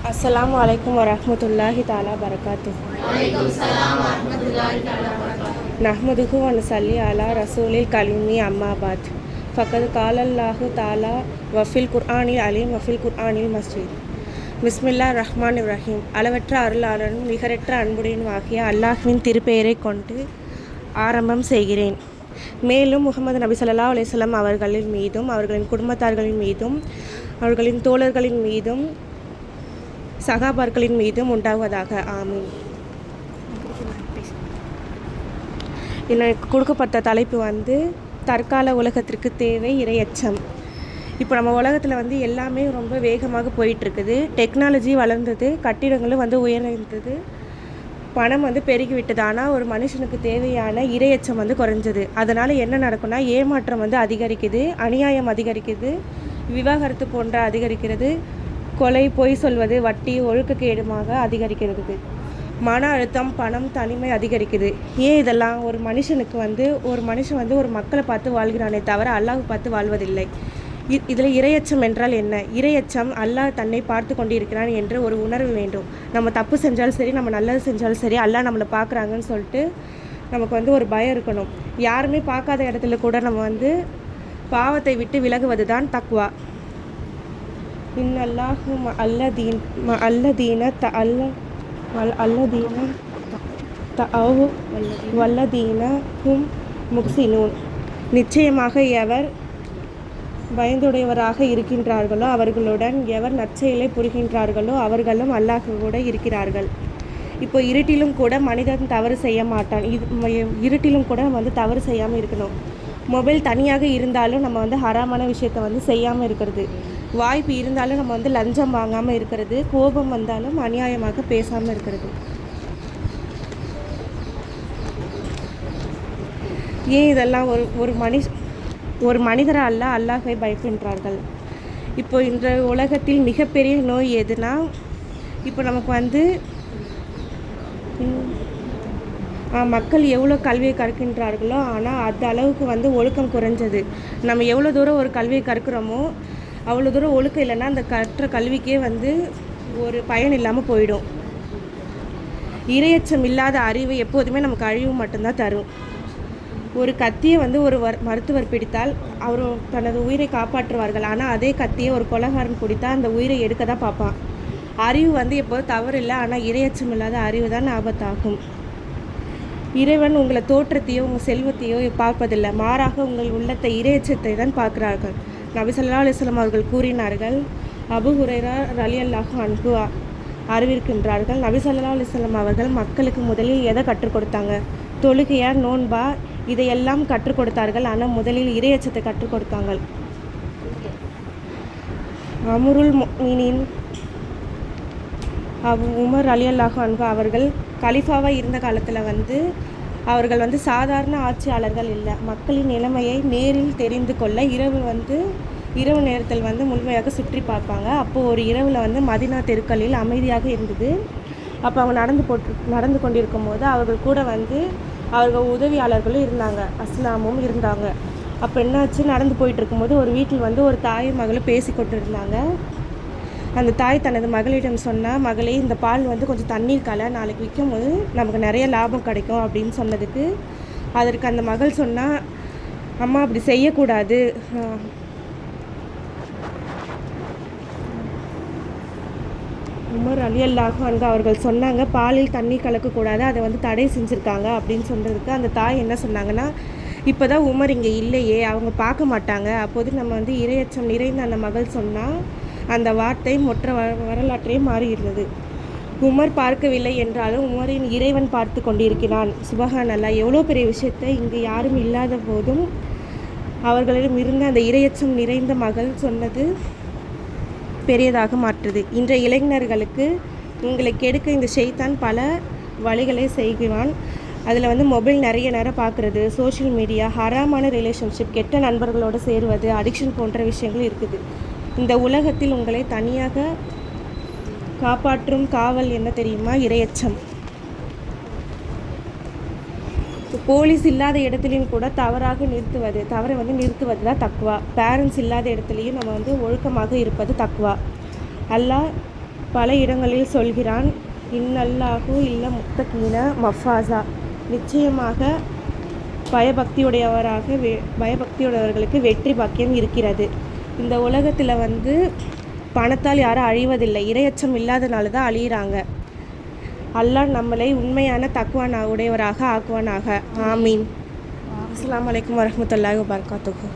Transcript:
அஸ்ஸலாமு அலைக்கும் வரஹ்மத்துல்லாஹி தஆலா பரகாத்துஹு. நஹ்மதுஹு வ நுஸல்லி அலா ரசூலில் கலீமி அம்மா பாத். ஃபக்கத் காலல்லாஹு தஆலா வஃபில் குர்ஆனில் அலீம் வஃபில் குர்ஆனில் மஜீத். பிஸ்மில்லாஹிர் ரஹ்மானிர் ரஹீம். அளவற்ற அருளாளனும் நிகரற்ற அன்புடையனும் ஆகிய அல்லாஹ்வின் திருப்பெயரை கொண்டு ஆரம்பம் செய்கிறேன். மேலும் முஹம்மது நபி ஸல்லல்லாஹு அலைஹி வஸல்லம் அவர்களின் மீதும் அவர்களின் குடும்பத்தார்களின் மீதும் அவர்களின் தோழர்களின் மீதும் சகாபார்களின் மீதும் உண்டாவதாக. ஆமீன். எனக்கு கொடுக்கப்பட்ட தலைப்பு தற்கால உலகத்திற்கு தேவை இரையச்சம். இப்போ நம்ம உலகத்தில் எல்லாமே ரொம்ப வேகமாக போயிட்டுருக்குது. டெக்னாலஜி வளர்ந்தது, கட்டிடங்களும் உயர்ந்தது, பணம் பெருகிவிட்டது. ஆனால் ஒரு மனுஷனுக்கு தேவையான இரையச்சம் குறைஞ்சது. அதனால் என்ன நடக்கும்னா, ஏமாற்றம் அதிகரிக்குது, அநியாயம் அதிகரிக்குது, விவாகரத்து போன்ற அதிகரிக்கிறது, கொலை, பொய் சொல்வது, வட்டி, ஒழுக்கக்கேடுமாக அதிகரிக்கிறது, மன அழுத்தம், பணம், தனிமை அதிகரிக்குது. ஏன் இதெல்லாம்? ஒரு மனுஷனுக்கு ஒரு மனுஷன் ஒரு மக்களை பார்த்து வாழ்கிறானே தவிர அல்லாஹ் பார்த்து வாழ்வதில்லை. இதில் இரையச்சம் என்றால் என்ன? இரையச்சம் அல்லாஹ் தன்னை பார்த்து கொண்டிருக்கிறான் என்ற ஒரு உணர்வு வேண்டும். நம்ம தப்பு செஞ்சாலும் சரி, நம்ம நல்லது செஞ்சாலும் சரி, அல்லாஹ் நம்மளை பார்க்குறாங்கன்னு சொல்லிட்டு நமக்கு ஒரு பயம் இருக்கணும். யாருமே பார்க்காத இடத்துல கூட நம்ம பாவத்தை விட்டு விலகுவது தான் தக்வா. இன்னல்லாஹு அல்லதீன தஅவு வல்லதீன ஹும் முஹ்சினூன். நிச்சயமாக எவர் பயந்துடையவராக இருக்கின்றார்களோ அவர்களுடன் எவர் நற்செயலை புரிகின்றார்களோ அவர்களும் அல்லாஹ்வோடு இருக்கிறார்கள். இப்போ இருட்டிலும் கூட மனிதன் தவறு செய்ய மாட்டான். இருட்டிலும் கூட தவறு செய்யாமல் இருக்கணும். மொபைல் தனியாக இருந்தாலும் நம்ம ஹராமான விஷயத்தை செய்யாமல் இருக்கிறது. வாய்ப்பு இருந்தாலும் நம்ம லஞ்சம் வாங்காமல் இருக்கிறது. கோபம் வந்தாலும் அநியாயமாக பேசாமல் இருக்கிறது. ஏன் இதெல்லாம்? ஒரு மனிதரை அல்லாஹ்வை பயப்படுகின்றார்கள். இப்போ இன்ற உலகத்தில் மிகப்பெரிய நோய் எதுனா, இப்போ நமக்கு மக்கள் எவ்வளோ கல்வியை கற்கின்றார்களோ ஆனால் அந்த அளவுக்கு ஒழுக்கம் குறைஞ்சது. நம்ம எவ்வளோ தூரம் ஒரு கல்வியை கற்கிறோமோ அவ்வளோ தூரம் ஒழுக்கம் இல்லைன்னா அந்த கற்ற கல்விக்கே ஒரு பயன் இல்லாமல் போயிடும். இரையச்சம் இல்லாத அறிவு எப்போதுமே நமக்கு அழிவு மட்டும்தான் தரும். ஒரு கத்தியை ஒரு மருத்துவர் பிடித்தால் அவர் தனது உயிரை காப்பாற்றுவார்கள். ஆனால் அதே கத்தியை ஒரு கொலைகாரன் பிடித்தால் அந்த உயிரை எடுக்க தான் பார்ப்பான். அறிவு எப்போதும் தவறு இல்லை, ஆனால் இரையச்சம் இல்லாத அறிவு தான் ஆபத்தாகும். இறைவன் உங்களை தோற்றத்தையோ உங்கள் செல்வத்தையோ பார்ப்பதில்லை, மாறாக உங்கள் உள்ளத்தை இரையச்சத்தை தான் பார்க்கிறார்கள். நபி ஸல்லல்லாஹு அலைஹி வஸல்லம் அவர்கள் கூறினார்கள். அபூ ஹுரைரா ரலியல்லாஹு அன்ஹு அறிவிக்கின்றார்கள். நபி ஸல்லல்லாஹு அலைஹி வஸல்லம் அவர்கள் மக்களுக்கு முதலில் எதை கற்றுக் கொடுத்தாங்க? தொழுகையா, நோன்பா, இதையெல்லாம் கற்றுக் கொடுத்தார்கள். ஆனால் முதலில் இரையச்சத்தை கற்றுக் கொடுத்தாங்க. அமருல் முஃமினீன் உமர் ரலியல்லாஹு அன்ஹு அவர்கள் கலீஃபாவாக இருந்த காலத்தில் அவர்கள் சாதாரண ஆட்சியாளர்கள் இல்லை. மக்களின் நிலைமையை நேரில் தெரிந்து கொள்ள இரவு நேரத்தில் முழுமையாக சுற்றி பார்ப்பாங்க. அப்போது ஒரு இரவில் மதீனா தெருக்களில் அமைதியாக இருந்தது. அப்போ அவங்க நடந்து கொண்டிருக்கும் போது அவர்கள் கூட அவர்கள் உதவியாளர்களும் இருந்தாங்க, அஸ்லாமும் இருந்தாங்க. அப்போ என்னாச்சு, நடந்து போயிட்டு இருக்கும்போது ஒரு வீட்டில் ஒரு தாயும் மகளும் பேசி கொண்டு இருந்தாங்க. அந்த தாய் தனது மகளிடம் சொன்னால், மகளே, இந்த பால் கொஞ்சம் தண்ணீர் கலை, நாளைக்கு விற்கும் போது நமக்கு நிறைய லாபம் கிடைக்கும் அப்படின்னு சொன்னதுக்கு அதற்கு அந்த மகள் சொன்னால், அம்மா அப்படி செய்யக்கூடாது, உமர் ரலியல்லாஹு அன்ஹு அவர்கள் சொன்னாங்க, பாலில் தண்ணீர் கலக்கக்கூடாது, அதை தடை செஞ்சுருக்காங்க அப்படின்னு சொன்னதுக்கு அந்த தாய் என்ன சொன்னாங்கன்னா, இப்போ தான் உமர் இங்கே இல்லையே, அவங்க பார்க்க மாட்டாங்க. அப்போது நம்ம இரையச்சம் நிறைந்த அந்த மகள் சொன்னால் அந்த வார்த்தை மொற்ற வரலாற்றே மாறியிருந்தது. உமர் பார்க்கவில்லை என்றாலும் உமரின் இறைவன் பார்த்து கொண்டிருக்கிறான். சுபஹான் அல்லாஹ். எவ்வளோ பெரிய விஷயத்தை இங்கு யாரும் இல்லாத போதும் அவர்களிடம் இருந்த அந்த இரையச்சம் நிறைந்த மகள் சொன்னது பெரியதாக மாற்றுது. இன்றைய இளைஞர்களுக்கு உங்களை கெடுக்க இந்த ஷைத்தான் பல வழிகளை செய்கிறான். அதில் மொபைல் நிறைய நேரம் பார்க்குறது, சோஷியல் மீடியா, ஹராமான ரிலேஷன்ஷிப், கெட்ட நண்பர்களோடு சேருவது, அடிக்ஷன் போன்ற விஷயங்கள் இருக்குது. இந்த உலகத்தில் உங்களை தனியாக காப்பாற்றும் காவல் என்ன தெரியுமா? இரையச்சம். போலீஸ் இல்லாத இடத்துலையும் கூட தவறை நிறுத்துவது தான் தக்வா. பேரண்ட்ஸ் இல்லாத இடத்துலையும் நம்ம ஒழுக்கமாக இருப்பது தக்வா. அல்லாஹ் பல இடங்களில் சொல்கிறான், இன்னல்லாஹு இல்ல முத்தகீன மஃபாஸா, நிச்சயமாக பயபக்தியுடையவர்களுக்கு வெற்றி பாக்கியம் இருக்கிறது. இந்த உலகத்தில் வந்து பணத்தால் யாரும் அழிவதில்லை, இரையச்சம் இல்லாதனால தான் அழியிறாங்க. அல்லாஹ் நம்மளை உண்மையான தக்வா உடையவராக ஆக்குவானாக. ஆமீன். அஸ்ஸலாமு அலைக்கும் வரஹ்மத்துல்லாஹி வபரகாத்துஹு.